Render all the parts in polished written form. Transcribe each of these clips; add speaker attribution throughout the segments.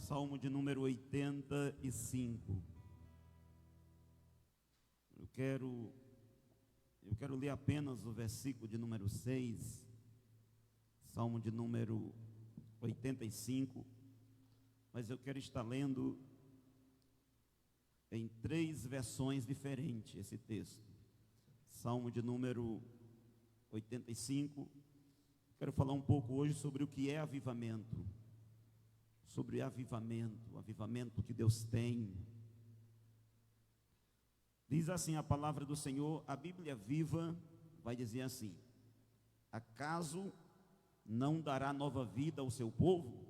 Speaker 1: Salmo de número 85. Eu quero ler apenas o versículo de número 6, Salmo de número 85, mas eu quero estar lendo em 3 versões diferentes esse texto. Salmo de número 85, quero falar um pouco hoje sobre o que é avivamento, sobre o avivamento que Deus tem. Diz assim a palavra do Senhor, a Bíblia Viva vai dizer assim: acaso não dará nova vida ao seu povo,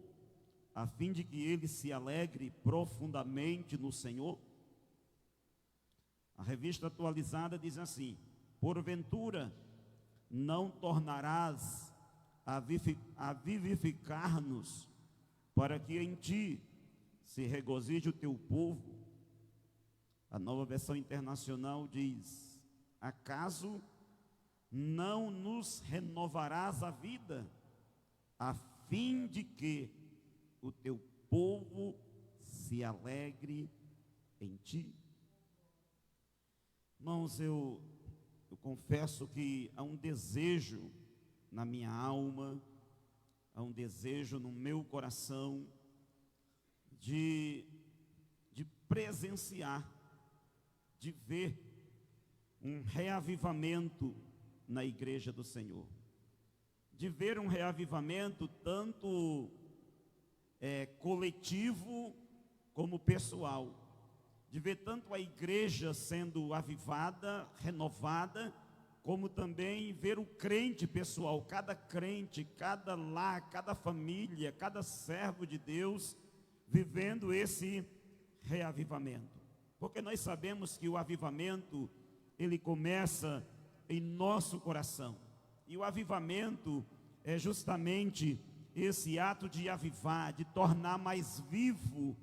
Speaker 1: a fim de que ele se alegre profundamente no Senhor? A revista atualizada diz assim: porventura não tornarás a vivificar-nos, para que em ti se regozije o teu povo? A Nova Versão Internacional diz: acaso não nos renovarás a vida, a fim de que o teu povo se alegre em ti? Irmãos, eu confesso que há um desejo na minha alma, há um desejo no meu coração de presenciar, de ver um reavivamento na igreja do Senhor, de ver um reavivamento tanto coletivo como pessoal, de ver tanto a igreja sendo avivada, renovada, como também ver o crente pessoal, cada crente, cada lar, cada família, cada servo de Deus vivendo esse reavivamento. Porque nós sabemos que o avivamento, ele começa em nosso coração. E o avivamento é justamente esse ato de avivar, de tornar mais vivo,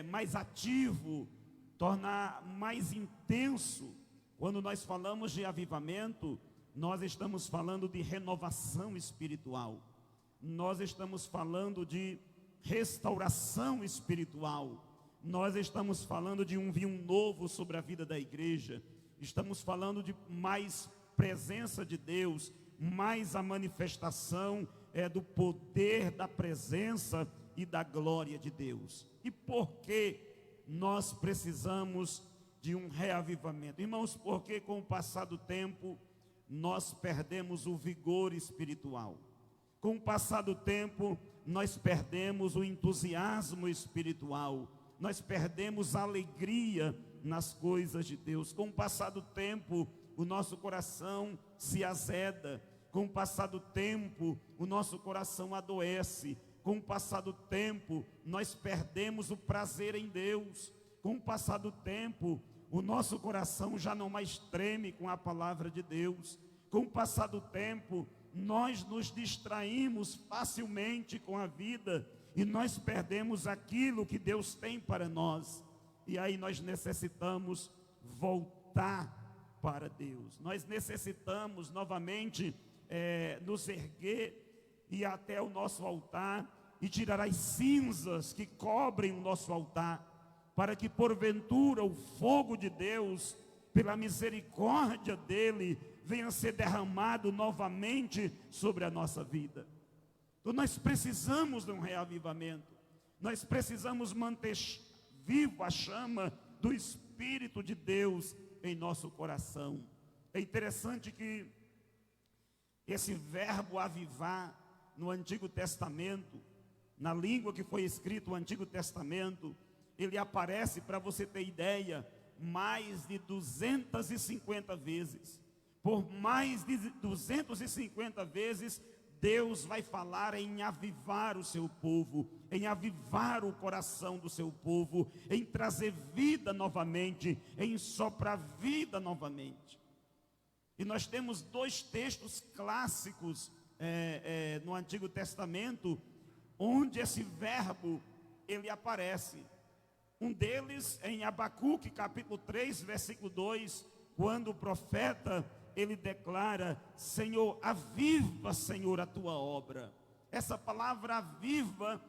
Speaker 1: mais ativo, tornar mais intenso. Quando nós falamos de avivamento, nós estamos falando de renovação espiritual, nós estamos falando de restauração espiritual, nós estamos falando de um vinho novo sobre a vida da igreja, estamos falando de mais presença de Deus, mais a manifestação do poder, da presença e da glória de Deus. E por que nós precisamos de um reavivamento? Irmãos, porque com o passar do tempo nós perdemos o vigor espiritual. Com o passar do tempo nós perdemos o entusiasmo espiritual, nós perdemos a alegria nas coisas de Deus. Com o passar do tempo o nosso coração se azeda, com o passar do tempo o nosso coração adoece, com o passar do tempo nós perdemos o prazer em Deus, com o passar do tempo o nosso coração já não mais treme com a palavra de Deus, com o passar do tempo nós nos distraímos facilmente com a vida e nós perdemos aquilo que Deus tem para nós. E aí nós necessitamos voltar para Deus, nós necessitamos novamente nos erguer e ir até o nosso altar e tirar as cinzas que cobrem o nosso altar, para que porventura o fogo de Deus, pela misericórdia dele, venha a ser derramado novamente sobre a nossa vida. Então nós precisamos de um reavivamento, nós precisamos manter viva a chama do Espírito de Deus em nosso coração. É interessante que esse verbo avivar no Antigo Testamento, na língua que foi escrito o Antigo Testamento, ele aparece, para você ter ideia, mais de 250 vezes. Por mais de 250 vezes, Deus vai falar em avivar o seu povo, em avivar o coração do seu povo, em trazer vida novamente, em soprar vida novamente. E nós temos 2 textos clássicos no Antigo Testamento, onde esse verbo ele aparece. Um deles em Abacuque, capítulo 3, versículo 2, quando o profeta ele declara: Senhor, aviva, Senhor, a tua obra. Essa palavra aviva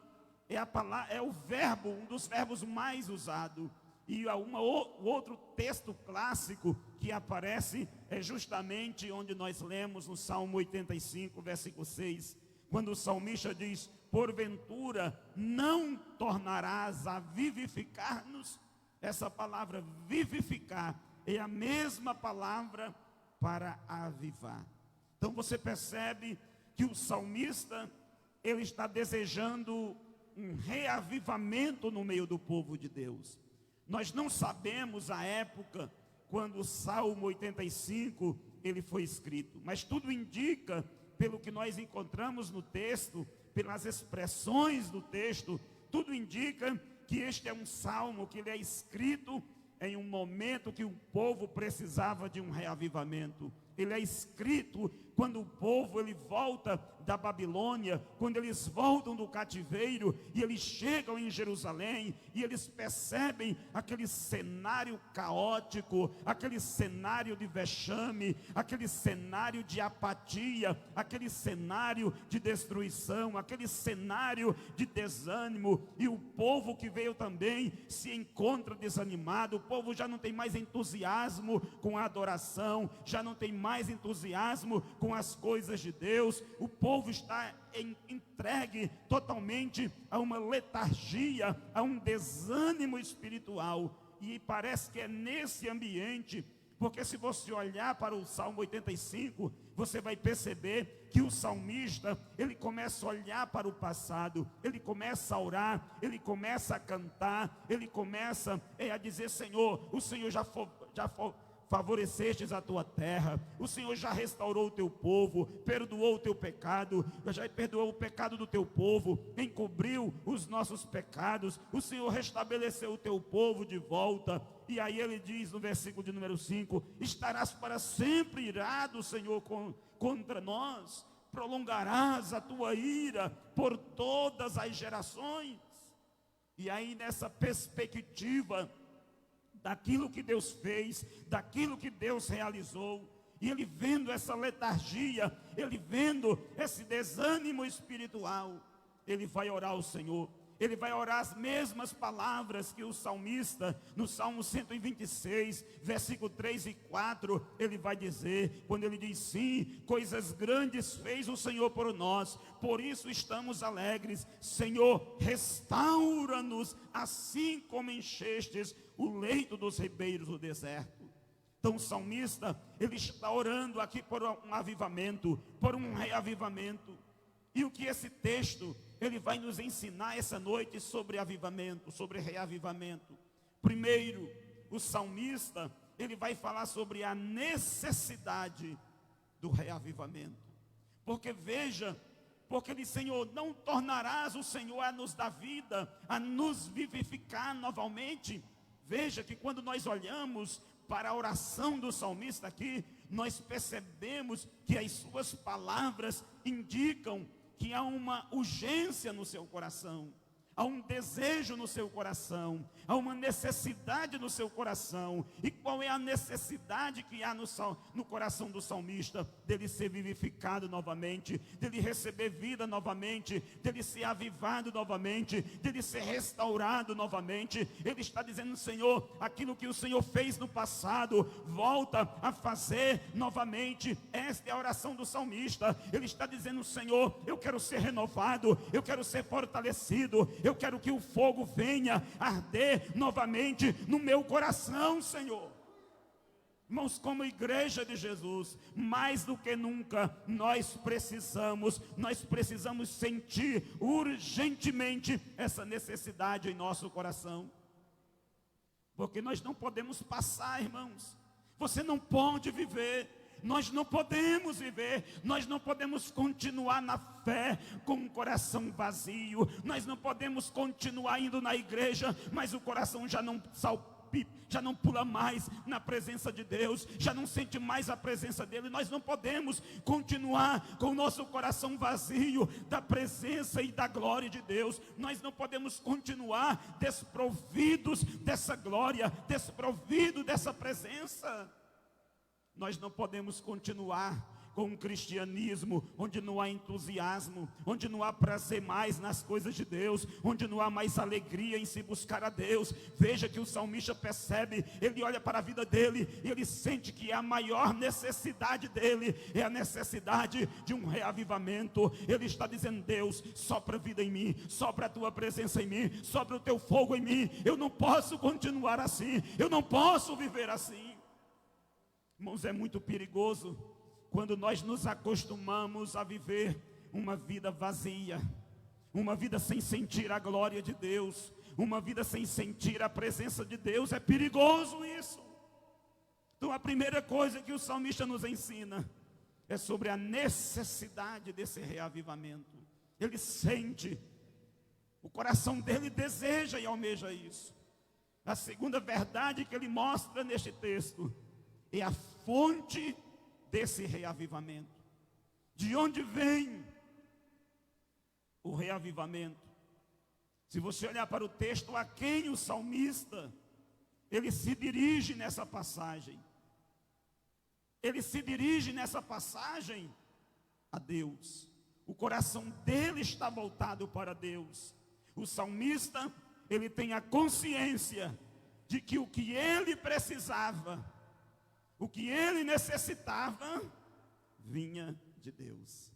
Speaker 1: é a palavra, é o verbo, um dos verbos mais usados. E o outro texto clássico que aparece é justamente onde nós lemos no Salmo 85, versículo 6, quando o salmista diz: porventura não tornarás a vivificar-nos. Essa palavra vivificar é a mesma palavra para avivar. Então você percebe que o salmista, ele está desejando um reavivamento no meio do povo de Deus. Nós não sabemos a época quando o Salmo 85 ele foi escrito, mas tudo indica, pelo que nós encontramos no texto, pelas expressões do texto, tudo indica que este é um salmo que ele é escrito em um momento que o povo precisava de um reavivamento. Ele é escrito quando o povo ele volta da Babilônia, quando eles voltam do cativeiro e eles chegam em Jerusalém e eles percebem aquele cenário caótico, aquele cenário de vexame, aquele cenário de apatia, aquele cenário de destruição, aquele cenário de desânimo, e o povo que veio também se encontra desanimado. O povo já não tem mais entusiasmo com a adoração, já não tem mais entusiasmo com as coisas de Deus. O povo está entregue totalmente a uma letargia, a um desânimo espiritual. E parece que é nesse ambiente, porque se você olhar para o Salmo 85, você vai perceber que o salmista, ele começa a olhar para o passado, ele começa a orar, ele começa a cantar, ele começa a dizer: Senhor, o Senhor já favorecestes a tua terra, o Senhor já restaurou o teu povo, perdoou o teu pecado, já perdoou o pecado do teu povo, encobriu os nossos pecados, o Senhor restabeleceu o teu povo de volta. E aí ele diz no versículo de número 5: estarás para sempre irado, Senhor, contra nós, prolongarás a tua ira por todas as gerações. E aí, nessa perspectiva daquilo que Deus fez, daquilo que Deus realizou, e ele vendo essa letargia, ele vendo esse desânimo espiritual, ele vai orar ao Senhor. Ele vai orar as mesmas palavras que o salmista, no Salmo 126, versículo 3 e 4, ele vai dizer, quando ele diz: sim, coisas grandes fez o Senhor por nós, por isso estamos alegres. Senhor, restaura-nos, assim como enchestes o leito dos ribeiros do deserto. Então o salmista, ele está orando aqui por um avivamento, por um reavivamento. E o que esse texto ele vai nos ensinar essa noite sobre avivamento, sobre reavivamento? Primeiro, o salmista, ele vai falar sobre a necessidade do reavivamento. Porque veja, porque ele: Senhor, não tornarás o Senhor a nos dar vida, a nos vivificar novamente. Veja que quando nós olhamos para a oração do salmista aqui, nós percebemos que as suas palavras indicam que há uma urgência no seu coração, há um desejo no seu coração, há uma necessidade no seu coração. E qual é a necessidade que há no coração do salmista? Dele ser vivificado novamente, dele receber vida novamente, dele ser avivado novamente, dele ser restaurado novamente. Ele está dizendo: Senhor, aquilo que o Senhor fez no passado, volta a fazer novamente. Esta é a oração do salmista. Ele está dizendo: Senhor, eu quero ser renovado, eu quero ser fortalecido, eu quero que o fogo venha arder novamente no meu coração, Senhor. Irmãos, como igreja de Jesus, mais do que nunca, nós precisamos sentir urgentemente essa necessidade em nosso coração. Porque nós não podemos passar, irmãos. Você não pode viver. Nós não podemos viver, nós não podemos continuar na fé com um coração vazio. Nós não podemos continuar indo na igreja, mas o coração já não pula mais na presença de Deus, já não sente mais a presença dele. Nós não podemos continuar com o nosso coração vazio da presença e da glória de Deus. Nós não podemos continuar desprovidos dessa glória, desprovidos dessa presença. Nós não podemos continuar com um cristianismo onde não há entusiasmo, onde não há prazer mais nas coisas de Deus, onde não há mais alegria em se buscar a Deus. Veja que o salmista percebe, ele olha para a vida dele e ele sente que a maior necessidade dele é a necessidade de um reavivamento. Ele está dizendo: Deus, sopra vida em mim, sopra a tua presença em mim, sopra o teu fogo em mim. Eu não posso continuar assim, eu não posso viver assim. Irmãos, é muito perigoso quando nós nos acostumamos a viver uma vida vazia, uma vida sem sentir a glória de Deus, uma vida sem sentir a presença de Deus. É perigoso isso. Então a primeira coisa que o salmista nos ensina é sobre a necessidade desse reavivamento. Ele sente, o coração dele deseja e almeja isso. A segunda verdade que ele mostra neste texto é a fonte desse reavivamento. De onde vem o reavivamento? Se você olhar para o texto, a quem o salmista ele se dirige nessa passagem? Ele se dirige nessa passagem a Deus. O coração dele está voltado para Deus. O salmista, ele tem a consciência de que o que ele precisava, o que ele necessitava, vinha de Deus.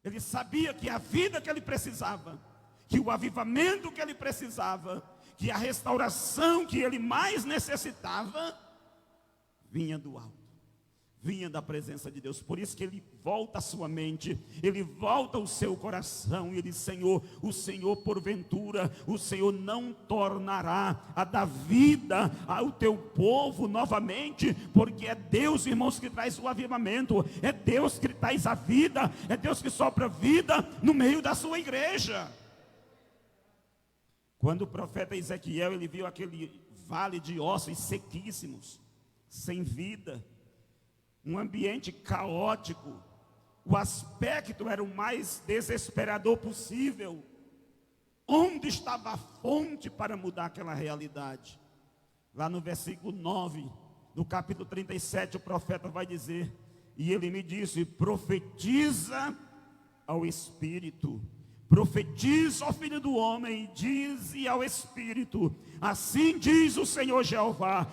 Speaker 1: Ele sabia que a vida que ele precisava, que o avivamento que ele precisava, que a restauração que ele mais necessitava, vinha do alto, vinha da presença de Deus. Por isso que ele volta a sua mente, ele volta o seu coração e ele diz: Senhor, o Senhor porventura, o Senhor não tornará a dar vida ao teu povo novamente? Porque é Deus, irmãos, que traz o avivamento, é Deus que traz a vida, é Deus que sopra vida no meio da sua igreja. Quando o profeta Ezequiel, ele viu aquele vale de ossos sequíssimos, sem vida, um ambiente caótico, o aspecto era o mais desesperador possível. Onde estava a fonte para mudar aquela realidade? Lá no versículo 9, no capítulo 37, o profeta vai dizer: e ele me disse: profetiza ao Espírito, profetiza ao Filho do Homem, e dize ao Espírito: assim diz o Senhor Jeová,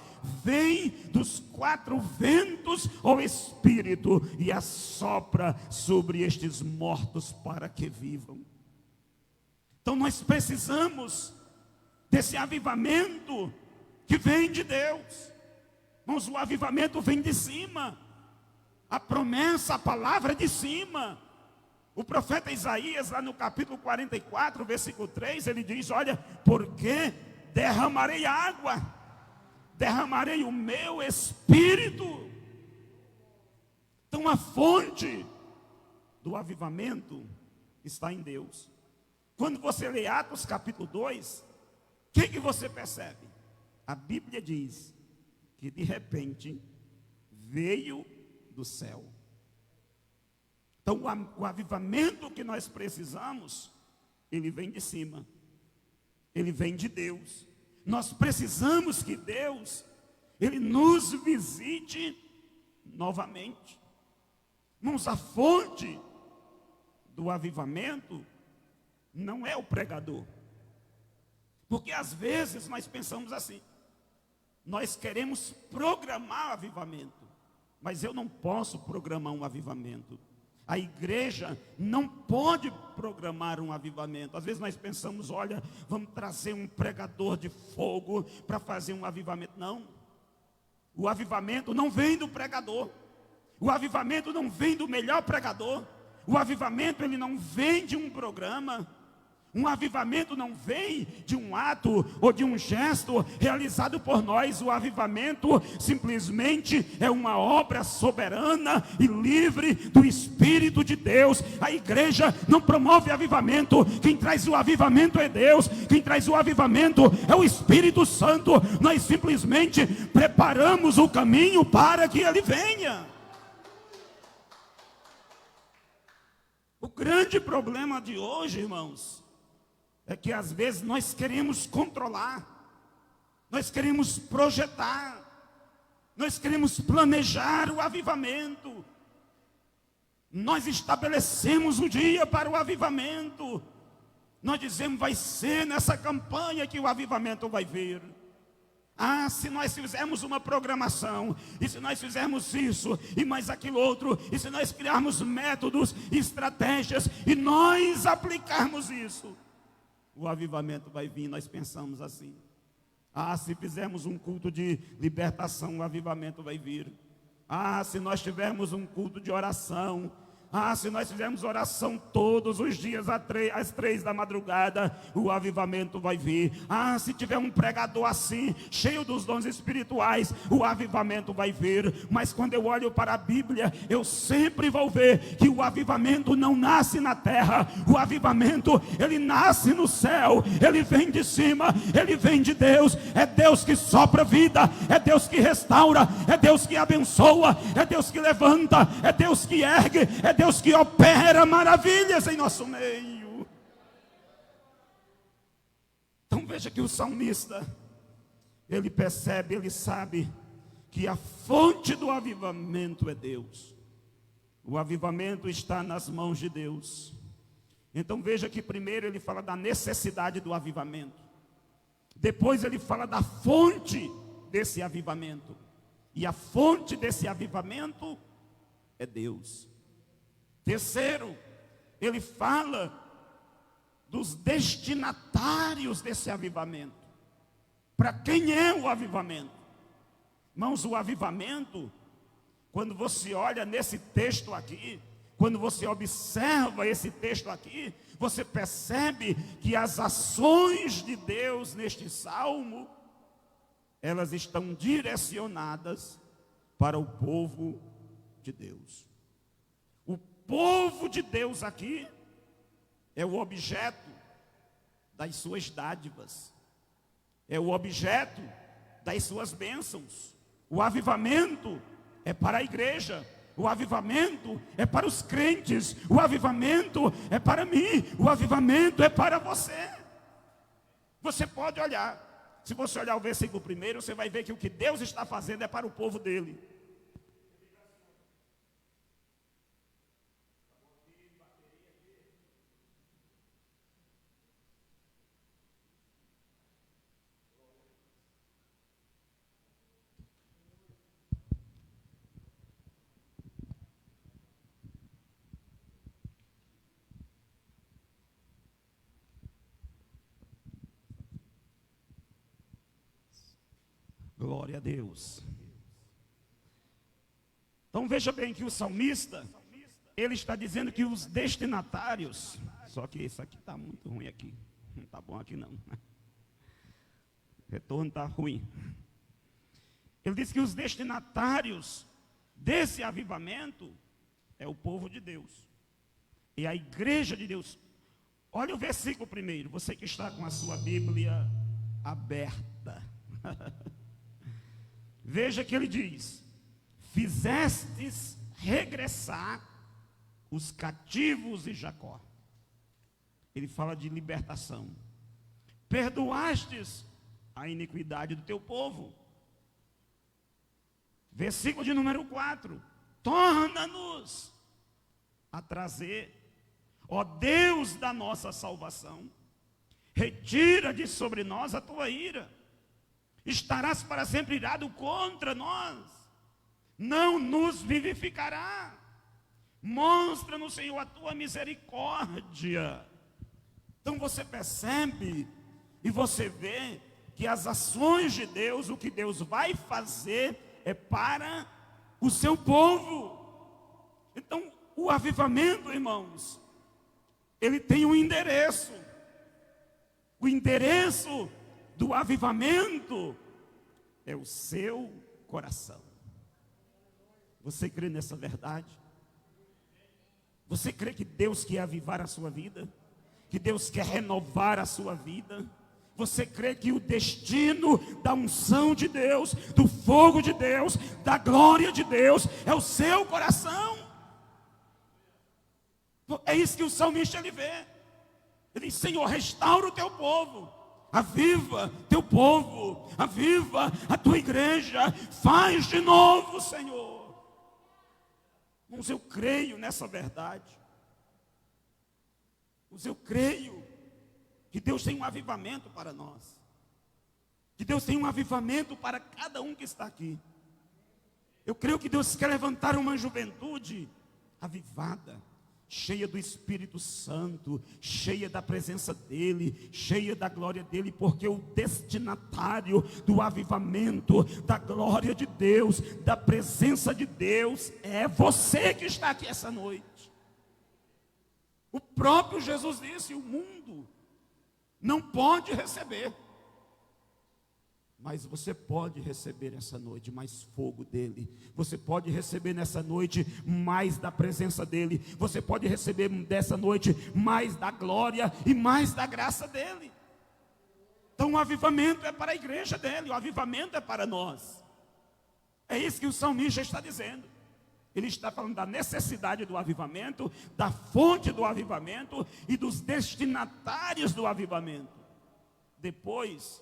Speaker 1: vem dos quatro ventos, ó Espírito, e assopra sobre estes mortos para que vivam. Então nós precisamos desse avivamento que vem de Deus. Mas o avivamento vem de cima, a promessa, a palavra é de cima. O profeta Isaías, lá no capítulo 44, versículo 3, ele diz: olha, porque derramarei água, derramarei o meu Espírito. Então a fonte do avivamento está em Deus. Quando você lê Atos capítulo 2, o que você percebe? A Bíblia diz que de repente veio do céu. Então o avivamento que nós precisamos, ele vem de cima, ele vem de Deus. Nós precisamos que Deus, ele nos visite novamente. Irmãos, a fonte do avivamento não é o pregador. Porque às vezes nós pensamos assim: nós queremos programar o avivamento, mas eu não posso programar um avivamento. A igreja não pode programar um avivamento. Às vezes nós pensamos: olha, vamos trazer um pregador de fogo para fazer um avivamento. Não, o avivamento não vem do pregador, o avivamento não vem do melhor pregador, o avivamento ele não vem de um programa. Um avivamento não vem de um ato ou de um gesto realizado por nós. O avivamento simplesmente é uma obra soberana e livre do Espírito de Deus. A igreja não promove avivamento. Quem traz o avivamento é Deus. Quem traz o avivamento é o Espírito Santo. Nós simplesmente preparamos o caminho para que ele venha. O grande problema de hoje, irmãos, é que às vezes nós queremos controlar, nós queremos projetar, nós queremos planejar o avivamento. Nós estabelecemos o dia para o avivamento. Nós dizemos, vai ser nessa campanha que o avivamento vai vir. Ah, se nós fizermos uma programação, e se nós fizermos isso, e mais aquilo outro, e se nós criarmos métodos, estratégias, e nós aplicarmos isso, o avivamento vai vir. Nós pensamos assim. Ah, se fizermos um culto de libertação, o avivamento vai vir. Ah, se nós tivermos um culto de oração, ah, se nós fizermos oração todos os dias às 3 da madrugada, o avivamento vai vir. Ah, se tiver um pregador assim, cheio dos dons espirituais, o avivamento vai vir. Mas quando eu olho para a Bíblia, eu sempre vou ver que o avivamento não nasce na terra. O avivamento, ele nasce no céu, ele vem de cima, ele vem de Deus. É Deus que sopra vida, é Deus que restaura, é Deus que abençoa, é Deus que levanta, é Deus que ergue, é Deus que opera maravilhas em nosso meio. Então veja que o salmista, ele percebe, ele sabe que a fonte do avivamento é Deus. O avivamento está nas mãos de Deus. Então veja que primeiro ele fala da necessidade do avivamento. Depois ele fala da fonte desse avivamento. E a fonte desse avivamento é Deus. Terceiro, ele fala dos destinatários desse avivamento. Para quem é o avivamento? Irmãos, o avivamento, quando você olha nesse texto aqui, quando você observa esse texto aqui, você percebe que as ações de Deus neste salmo, elas estão direcionadas para o povo de Deus. O povo de Deus aqui é o objeto das suas dádivas, é o objeto das suas bênçãos. O avivamento é para a igreja, o avivamento é para os crentes, o avivamento é para mim, o avivamento é para você. Você pode olhar, se você olhar o versículo primeiro, você vai ver que o que Deus está fazendo é para o povo dele. Glória a Deus. Então veja bem que o salmista, ele está dizendo que os destinatários, só que isso aqui está muito ruim aqui, não está bom aqui não, o retorno está ruim. Ele diz que os destinatários desse avivamento é o povo de Deus, é a igreja de Deus. Olha o versículo primeiro, você que está com a sua Bíblia aberta. Veja que ele diz: fizestes regressar os cativos de Jacó. Ele fala de libertação. Perdoastes a iniquidade do teu povo. Versículo de número 4. Torna-nos a trazer, ó Deus da nossa salvação, retira de sobre nós a tua ira. Estarás para sempre irado contra nós, não nos vivificará. Mostra-nos, Senhor, a tua misericórdia. Então você percebe e você vê que as ações de Deus, o que Deus vai fazer é para o seu povo. Então o avivamento, irmãos, ele tem um endereço. O endereço do avivamento é o seu coração. Você crê nessa verdade? Você crê que Deus quer avivar a sua vida? Que Deus quer renovar a sua vida? Você crê que o destino da unção de Deus, do fogo de Deus, da glória de Deus é o seu coração? É isso que o salmista ele vê. Ele diz: Senhor, restaura o teu povo. Aviva teu povo, aviva a tua igreja, faz de novo, Senhor. Mas eu creio nessa verdade. Mas eu creio que Deus tem um avivamento para nós. Que Deus tem um avivamento para cada um que está aqui. Eu creio que Deus quer levantar uma juventude avivada, cheia do Espírito Santo, cheia da presença dEle, cheia da glória dEle, porque o destinatário do avivamento, da glória de Deus, da presença de Deus, é você que está aqui essa noite. O próprio Jesus disse: o mundo não pode receber, mas você pode receber essa noite mais fogo dele. Você pode receber nessa noite mais da presença dele. Você pode receber dessa noite mais da glória e mais da graça dele. Então o avivamento é para a igreja dele, o avivamento é para nós. É isso que o salmista está dizendo. Ele está falando da necessidade do avivamento, da fonte do avivamento e dos destinatários do avivamento. Depois,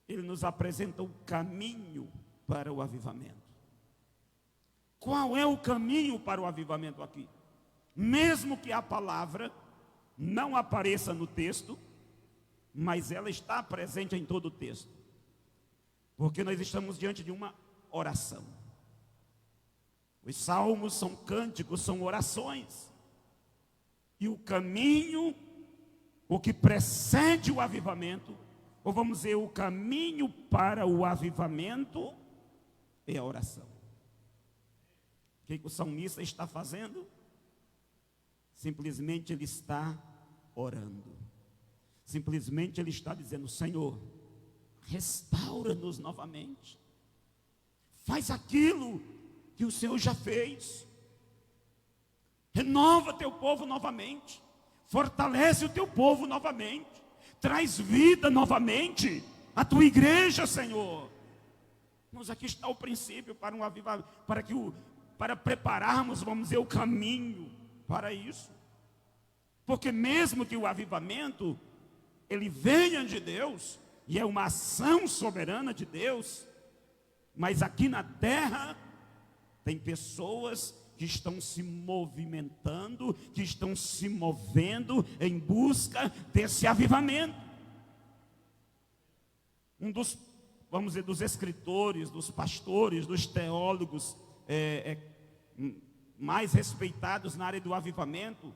Speaker 1: ele nos apresenta o caminho para o avivamento. Qual é o caminho para o avivamento aqui? Mesmo que a palavra não apareça no texto, mas ela está presente em todo o texto. Porque nós estamos diante de uma oração. Os salmos são cânticos, são orações. E o caminho, o que precede o avivamento, ou vamos dizer, o caminho para o avivamento é a oração. O que o salmista está fazendo? Simplesmente ele está orando. Simplesmente ele está dizendo: Senhor, restaura-nos novamente. Faz aquilo que o Senhor já fez. Renova teu povo novamente. Fortalece o teu povo novamente. Traz vida novamente à tua igreja, Senhor. Mas aqui está o princípio para um avivamento, para prepararmos, vamos dizer, o caminho para isso. Porque mesmo que o avivamento ele venha de Deus, e é uma ação soberana de Deus, mas aqui na terra tem pessoas que estão se movimentando, que estão se movendo em busca desse avivamento. Um dos, vamos dizer, dos escritores, dos pastores, dos teólogos mais respeitados na área do avivamento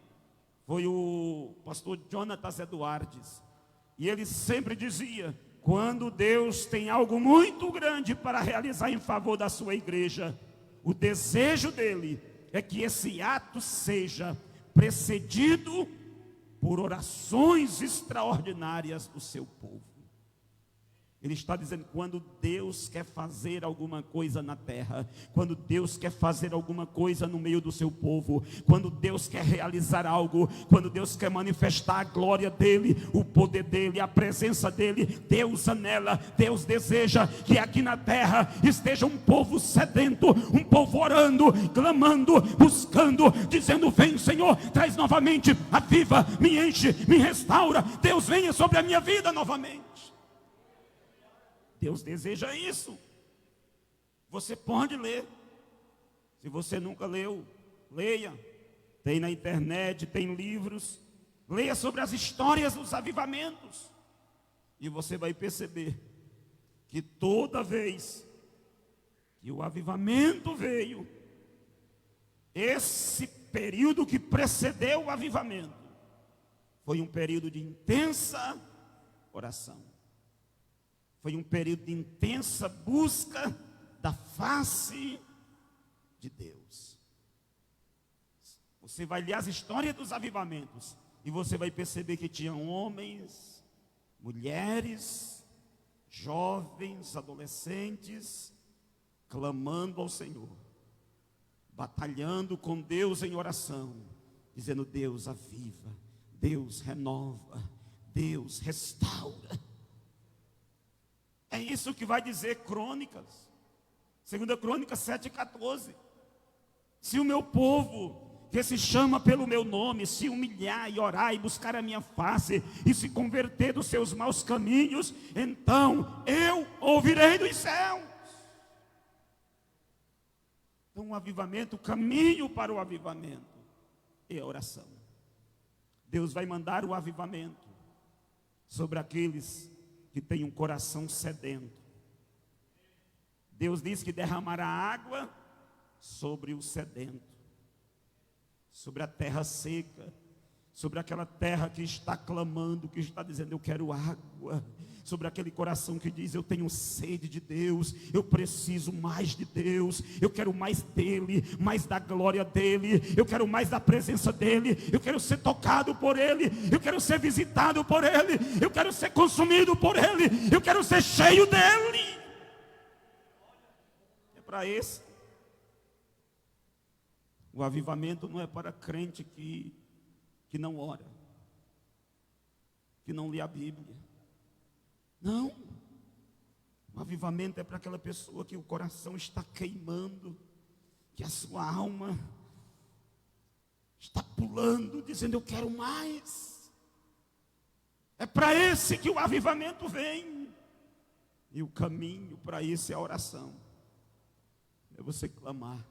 Speaker 1: foi o pastor Jonatas Edwards. E ele sempre dizia: quando Deus tem algo muito grande para realizar em favor da sua igreja, o desejo dele é que esse ato seja precedido por orações extraordinárias do seu povo. Ele está dizendo: quando Deus quer fazer alguma coisa na terra, quando Deus quer fazer alguma coisa no meio do seu povo, quando Deus quer realizar algo, quando Deus quer manifestar a glória dele, o poder dele, a presença dele, Deus anela, Deus deseja que aqui na terra esteja um povo sedento, um povo orando, clamando, buscando, dizendo: vem, Senhor, traz novamente, aviva, me enche, me restaura. Deus, venha sobre a minha vida novamente. Deus deseja isso. Você pode ler. Se você nunca leu, leia. Tem na internet, tem livros. Leia sobre as histórias dos avivamentos. E você vai perceber que toda vez que o avivamento veio, esse período que precedeu o avivamento foi um período de intensa oração. Foi um período de intensa busca da face de Deus. Você vai ler as histórias dos avivamentos e você vai perceber que tinham homens, mulheres, jovens, adolescentes, clamando ao Senhor, batalhando com Deus em oração, dizendo: Deus aviva, Deus renova, Deus restaura. É isso que vai dizer Crônicas, 2 Crônicas 7,14. Se o meu povo, que se chama pelo meu nome, se humilhar e orar e buscar a minha face e se converter dos seus maus caminhos, então eu ouvirei dos céus. Então, o avivamento, o caminho para o avivamento é a oração. Deus vai mandar o avivamento sobre aqueles que têm um coração sedento. Deus diz que derramará água sobre o sedento, sobre a terra seca, sobre aquela terra que está clamando, que está dizendo: eu quero água. Sobre aquele coração que diz: eu tenho sede de Deus, eu preciso mais de Deus, eu quero mais dEle, mais da glória dEle, eu quero mais da presença dEle, eu quero ser tocado por Ele, eu quero ser visitado por Ele, eu quero ser consumido por Ele, eu quero ser cheio dEle. É para esse. O avivamento não é para crente que não ora, que não lê a Bíblia. Não, o avivamento é para aquela pessoa que o coração está queimando, que a sua alma está pulando, dizendo: eu quero mais. É para esse que o avivamento vem. E o caminho para isso é a oração. É você clamar.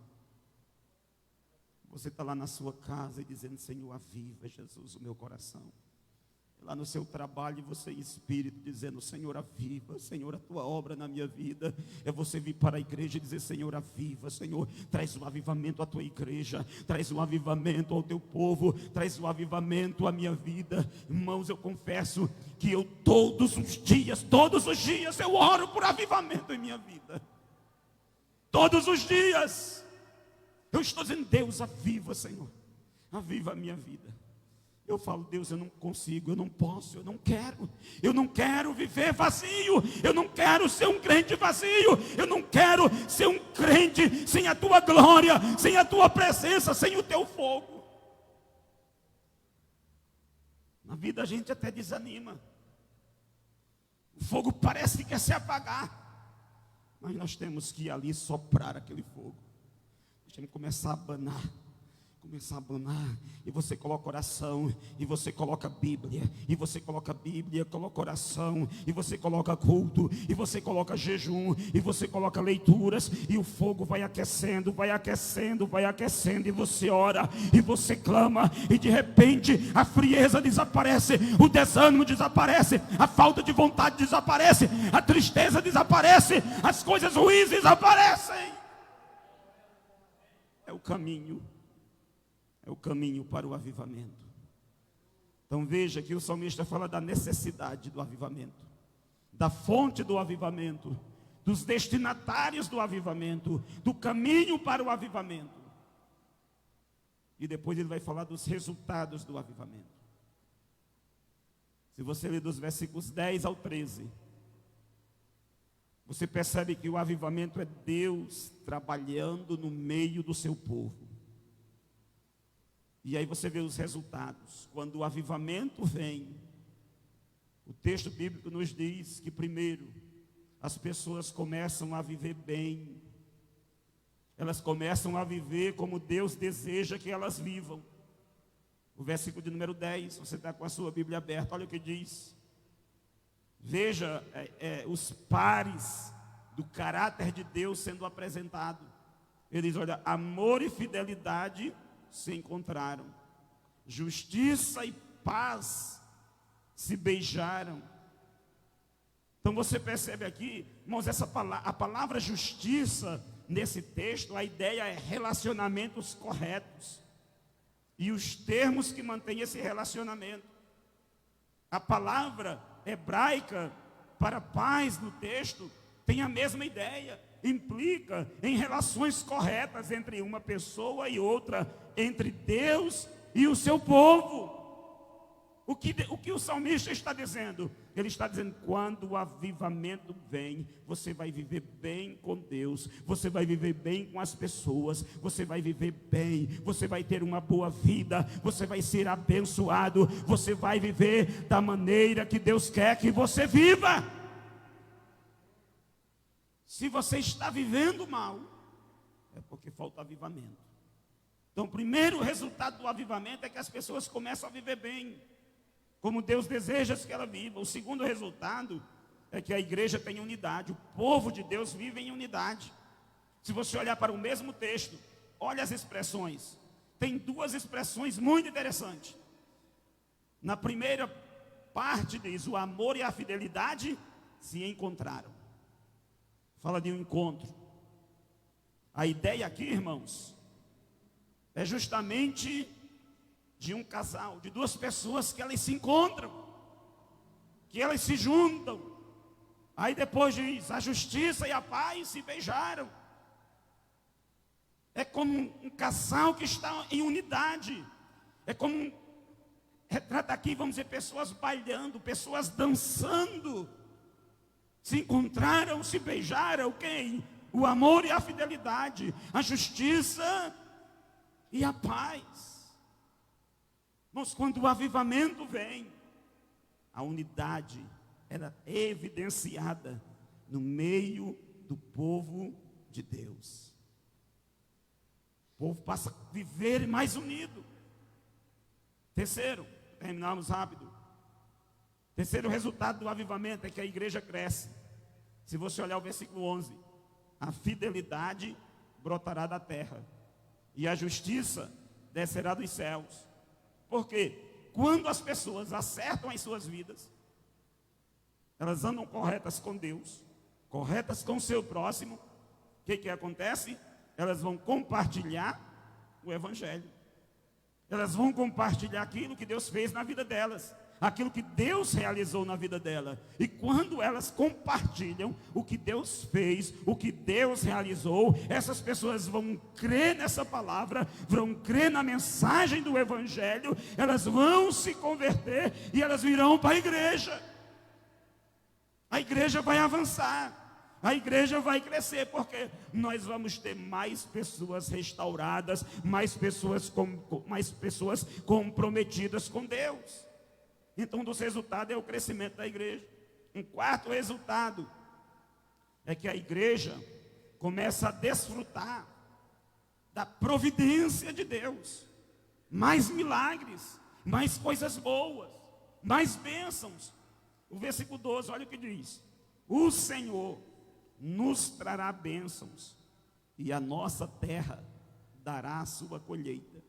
Speaker 1: Você está lá na sua casa e dizendo: Senhor, aviva, Jesus, o meu coração. Lá no seu trabalho, você em espírito, dizendo: Senhor, aviva, Senhor, a tua obra na minha vida. É você vir para a igreja e dizer: Senhor, aviva, Senhor, traz um avivamento à tua igreja, traz um avivamento ao teu povo, traz um avivamento à minha vida. Irmãos, eu confesso que eu todos os dias eu oro por avivamento em minha vida. Todos os dias eu estou dizendo: Deus, aviva, Senhor, aviva a minha vida. Eu falo: Deus, eu não consigo, eu não posso, eu não quero viver vazio, eu não quero ser um crente vazio, eu não quero ser um crente sem a tua glória, sem a tua presença, sem o teu fogo. Na vida a gente até desanima, o fogo parece que quer se apagar, mas nós temos que ir ali soprar aquele fogo, nós temos que começar a abanar, e você coloca oração, e você coloca Bíblia, e você coloca Bíblia, coloca oração, e você coloca culto, e você coloca jejum, e você coloca leituras, e o fogo vai aquecendo, vai aquecendo, vai aquecendo, e você ora, e você clama, e de repente a frieza desaparece, o desânimo desaparece, a falta de vontade desaparece, a tristeza desaparece, as coisas ruins desaparecem. É o caminho para o avivamento. Então veja que o salmista fala da necessidade do avivamento, da fonte do avivamento, dos destinatários do avivamento, do caminho para o avivamento. E depois ele vai falar dos resultados do avivamento. Se você ler dos versículos 10 ao 13, você percebe que o avivamento é Deus trabalhando no meio do seu povo. E aí você vê os resultados. Quando o avivamento vem, o texto bíblico nos diz que primeiro as pessoas começam a viver bem. Elas começam a viver como Deus deseja que elas vivam. O versículo de número 10, você está com a sua Bíblia aberta, olha o que diz. Veja os pares do caráter de Deus sendo apresentado. Ele diz: olha, amor e fidelidade se encontraram, justiça e paz se beijaram. Então você percebe aqui, irmãos, a palavra justiça nesse texto, a ideia é relacionamentos corretos, e os termos que mantêm esse relacionamento. A palavra hebraica para paz no texto tem a mesma ideia, implica em relações corretas entre uma pessoa e outra, entre Deus e o seu povo. O que o salmista está dizendo? Ele está dizendo: quando o avivamento vem, você vai viver bem com Deus, você vai viver bem com as pessoas, você vai viver bem, você vai ter uma boa vida, você vai ser abençoado, você vai viver da maneira que Deus quer que você viva. Se você está vivendo mal, é porque falta avivamento. Então, o primeiro resultado do avivamento é que as pessoas começam a viver bem, como Deus deseja que ela viva. O segundo resultado é que a igreja tem unidade, o povo de Deus vive em unidade. Se você olhar para o mesmo texto, olha as expressões. Tem duas expressões muito interessantes. Na primeira parte diz: o amor e a fidelidade se encontraram. Fala de um encontro. A ideia aqui, irmãos, é justamente de um casal, de duas pessoas que elas se encontram, que elas se juntam. Aí depois diz: a justiça e a paz se beijaram. É como um casal que está em unidade. É como retrata aqui, vamos dizer, pessoas bailando, pessoas dançando. Se encontraram, se beijaram, quem? O amor e a fidelidade, a justiça e a paz. Mas quando o avivamento vem, a unidade era evidenciada no meio do povo de Deus. O povo passa a viver mais unido. Terceiro, terminamos rápido. Terceiro resultado do avivamento é que a igreja cresce. Se você olhar o versículo 11, a fidelidade brotará da terra e a justiça descerá dos céus. Por quê? Quando as pessoas acertam as suas vidas, elas andam corretas com Deus, corretas com o seu próximo, o que acontece? Elas vão compartilhar o evangelho. Elas vão compartilhar aquilo que Deus fez na vida delas, aquilo que Deus realizou na vida dela. E quando elas compartilham o que Deus fez, o que Deus realizou, essas pessoas vão crer nessa palavra, vão crer na mensagem do evangelho, elas vão se converter e elas virão para a igreja. A igreja vai avançar. A igreja vai crescer, porque nós vamos ter mais pessoas restauradas, mais pessoas comprometidas com Deus. Então, um dos resultados é o crescimento da igreja. Um quarto resultado é que a igreja começa a desfrutar da providência de Deus. Mais milagres, mais coisas boas, mais bênçãos. O versículo 12, olha o que diz: o Senhor nos trará bênçãos e a nossa terra dará a sua colheita.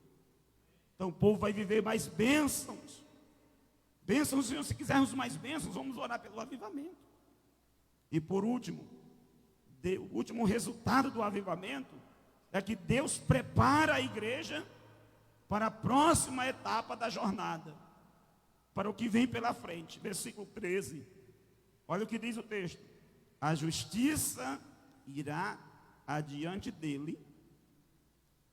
Speaker 1: Então o povo vai viver mais bênçãos. Bênçãos, se quisermos mais bênçãos, vamos orar pelo avivamento. E por último, o último resultado do avivamento é que Deus prepara a igreja para a próxima etapa da jornada, para o que vem pela frente. Versículo 13, olha o que diz o texto: a justiça irá adiante dele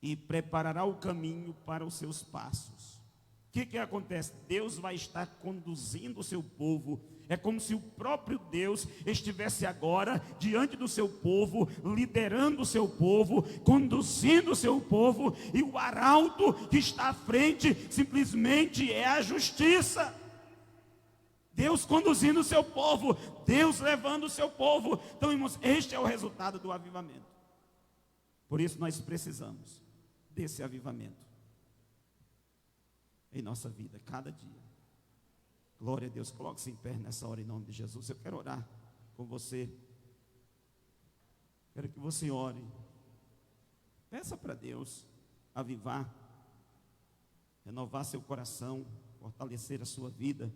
Speaker 1: e preparará o caminho para os seus passos. O que acontece? Deus vai estar conduzindo o seu povo. É como se o próprio Deus estivesse agora diante do seu povo, liderando o seu povo, conduzindo o seu povo, e o arauto que está à frente simplesmente é a justiça. Deus conduzindo o seu povo, Deus levando o seu povo. Então, irmãos, este é o resultado do avivamento. Por isso nós precisamos desse avivamento em nossa vida, cada dia. Glória a Deus. Coloque-se em pé nessa hora em nome de Jesus. Eu quero orar com você. Quero que você ore. Peça para Deus avivar, renovar seu coração, fortalecer a sua vida.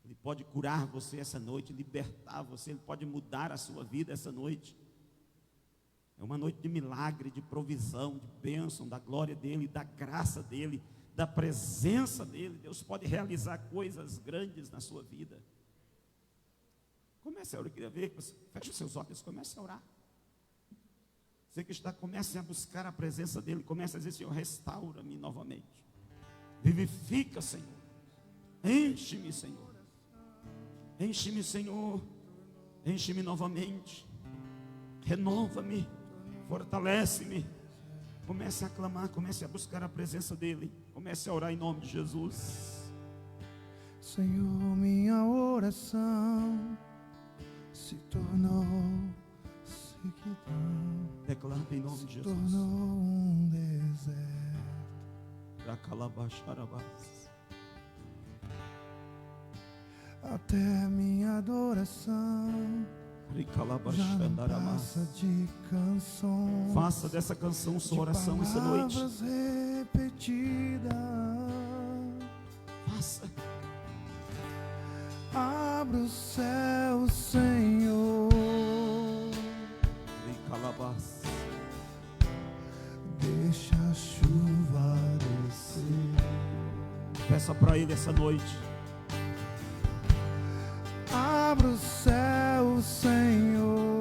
Speaker 1: Ele pode curar você essa noite, libertar você, Ele pode mudar a sua vida essa noite. É uma noite de milagre, de provisão, de bênção, da glória dEle, da graça dEle, da presença dEle. Deus pode realizar coisas grandes na sua vida. Comece a orar, eu queria ver, feche os seus olhos, comece a orar. Você que está, comece a buscar a presença dEle, comece a dizer: Senhor, restaura-me novamente. Vivifica, Senhor. Enche-me, Senhor. Enche-me, Senhor. Enche-me novamente. Renova-me. Fortalece-me. Comece a clamar, comece a buscar a presença dEle. Comece a orar em nome de Jesus.
Speaker 2: Senhor, minha oração se tornou sequidão.
Speaker 1: Declara em nome de Jesus.
Speaker 2: Tornou um deserto. Até minha adoração Já não passa de canções,
Speaker 1: Faça dessa canção sua oração essa noite.
Speaker 2: palavras repetidas.
Speaker 1: Faça.
Speaker 2: Abra o céu, Senhor, deixa a chuva descer.
Speaker 1: Peça para Ele essa noite.
Speaker 2: Abra o céu, Senhor,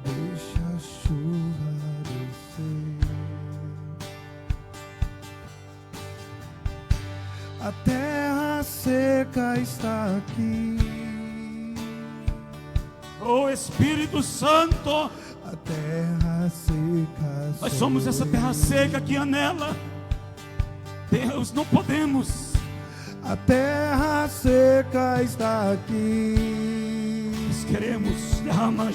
Speaker 2: deixa a chuva descer. A terra seca está aqui.
Speaker 1: Oh Espírito Santo,
Speaker 2: A terra seca.
Speaker 1: nós somos essa terra seca que anela. Deus, não podemos.
Speaker 2: A terra seca está aqui.
Speaker 1: Nós queremos derramar